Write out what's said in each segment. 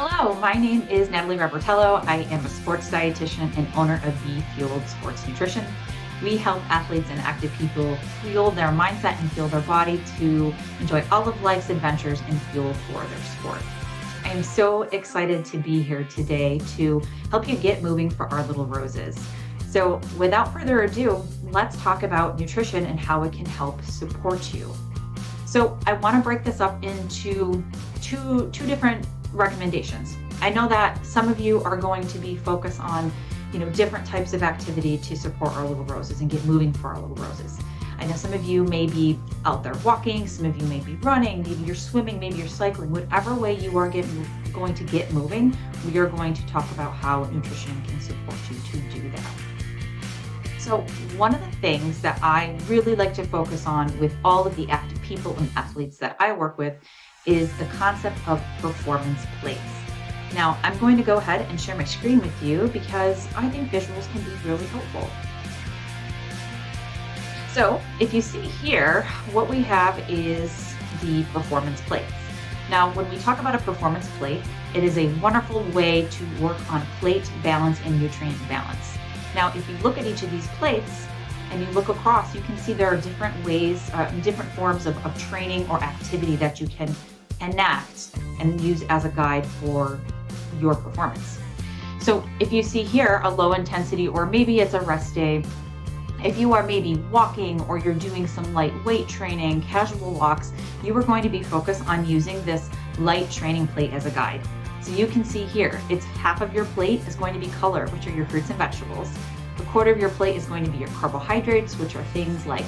Hello, my name is Natalie Robertello. I am a sports dietitian and owner of BeFueled Sports Nutrition. We help athletes and active people fuel their mindset and fuel their body to enjoy all of life's adventures and fuel for their sport. I am so excited to be here today to help you get moving for our little roses. So without further ado, let's talk about nutrition and how it can help support you. So I want to break this up into two different recommendations. I know that some of you are going to be focused on, different types of activity to support our little roses and get moving for our little roses. I know some of you may be out there walking, some of you may be running, maybe you're swimming, maybe you're cycling. Whatever way you are going to get moving, we are going to talk about how nutrition can support you to do that. So one of the things that I really like to focus on with all of the active people and athletes that I work with is the concept of performance plates. Now, I'm going to go ahead and share my screen with you because I think visuals can be really helpful. So if you see here, what we have is the performance plates. Now, when we talk about a performance plate, it is a wonderful way to work on plate balance and nutrient balance. Now, if you look at each of these plates and you look across, you can see there are different ways, different forms of training or activity that you can enact and use as a guide for your performance. So if you see here a low intensity, or maybe it's a rest day, if you are maybe walking or you're doing some light weight training, casual walks, you are going to be focused on using this light training plate as a guide. So you can see here, it's half of your plate is going to be color, which are your fruits and vegetables. A quarter of your plate is going to be your carbohydrates, which are things like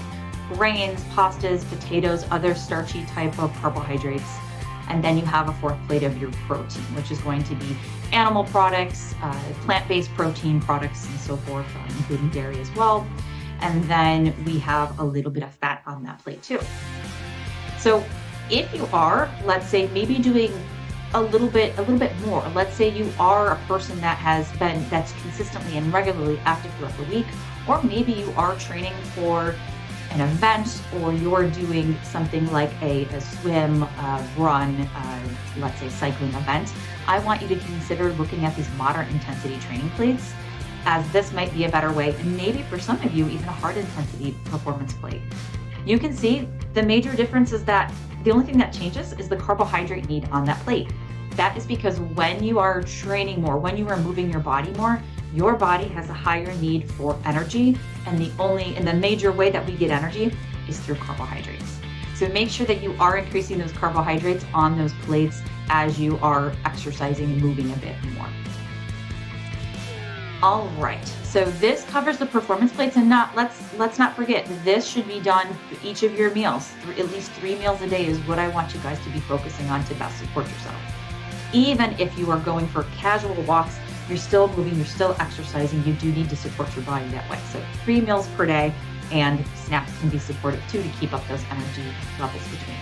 grains, pastas, potatoes, other starchy type of carbohydrates. And then you have a fourth plate of your protein, which is going to be animal products, plant-based protein products, and so forth, including dairy as well. And then we have a little bit of fat on that plate too. So if you are, let's say, maybe doing a little bit more, let's say you are a person that's consistently and regularly active throughout the week, or maybe you are training for an event, or you're doing something like a swim, run, let's say cycling event, I want you to consider looking at these moderate intensity training plates, as this might be a better way, and maybe for some of you, even a hard intensity performance plate. You can see the major difference is that the only thing that changes is the carbohydrate need on that plate. That is because when you are training more, when you are moving your body more, your body has a higher need for energy, and the major way that we get energy is through carbohydrates. So make sure that you are increasing those carbohydrates on those plates as you are exercising and moving a bit more. All right, so this covers the performance plates, and let's not forget, this should be done for each of your meals. At least 3 meals a day is what I want you guys to be focusing on to best support yourself. Even if you are going for casual walks, you're still moving, you're still exercising, you do need to support your body that way. So 3 meals per day, and snacks can be supportive too to keep up those energy levels between.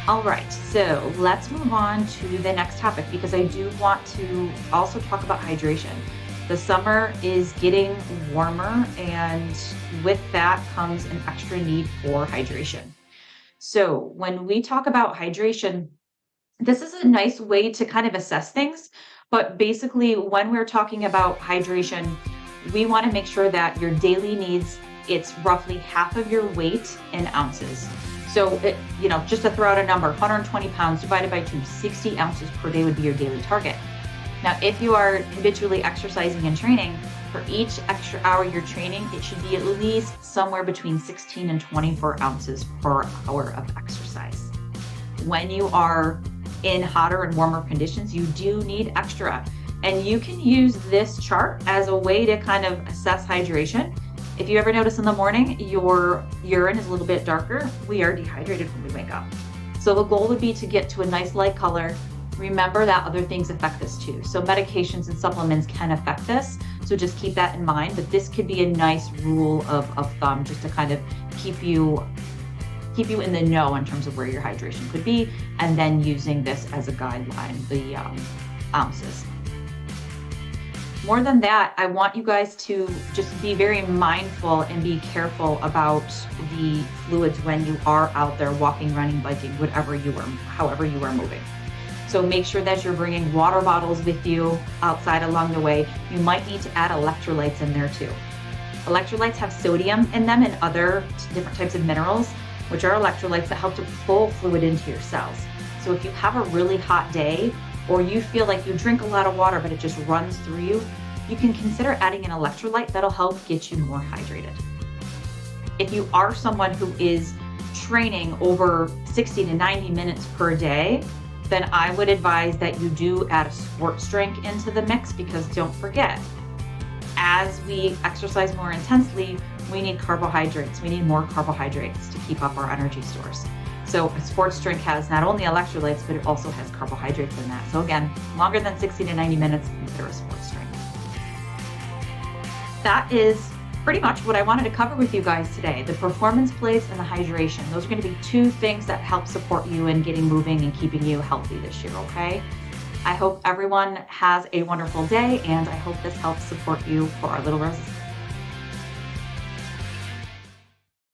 All right, so let's move on to the next topic, because I do want to also talk about hydration. The summer is getting warmer, and with that comes an extra need for hydration. So when we talk about hydration, this is a nice way to kind of assess things, but basically when we're talking about hydration, we want to make sure that your daily needs, it's roughly half of your weight in ounces. So, just to throw out a number, 120 pounds divided by 2, 60 ounces per day would be your daily target. Now, if you are habitually exercising and training, for each extra hour you're training, it should be at least somewhere between 16 and 24 ounces per hour of exercise. When you are in hotter and warmer conditions, you do need extra. And you can use this chart as a way to kind of assess hydration. If you ever notice in the morning, your urine is a little bit darker, we are dehydrated when we wake up. So the goal would be to get to a nice light color. Remember that other things affect this too. So medications and supplements can affect this. So just keep that in mind, but this could be a nice rule of thumb just to kind of keep you in the know in terms of where your hydration could be, and then using this as a guideline, the ounces. More than that, I want you guys to just be very mindful and be careful about the fluids when you are out there walking, running, biking, however you are moving. So make sure that you're bringing water bottles with you outside along the way. You might need to add electrolytes in there too. Electrolytes have sodium in them and other different types of minerals, which are electrolytes that help to pull fluid into your cells. So if you have a really hot day, or you feel like you drink a lot of water but it just runs through you, you can consider adding an electrolyte that'll help get you more hydrated. If you are someone who is training over 60 to 90 minutes per day, then I would advise that you do add a sports drink into the mix, because don't forget, as we exercise more intensely, we need carbohydrates. We need more carbohydrates to keep up our energy stores. So a sports drink has not only electrolytes, but it also has carbohydrates in that. So again, longer than 60 to 90 minutes, consider a sports drink. That is pretty much what I wanted to cover with you guys today. The performance plates and the hydration. Those are going to be two things that help support you in getting moving and keeping you healthy this year, okay? I hope everyone has a wonderful day, and I hope this helps support you for our little roses.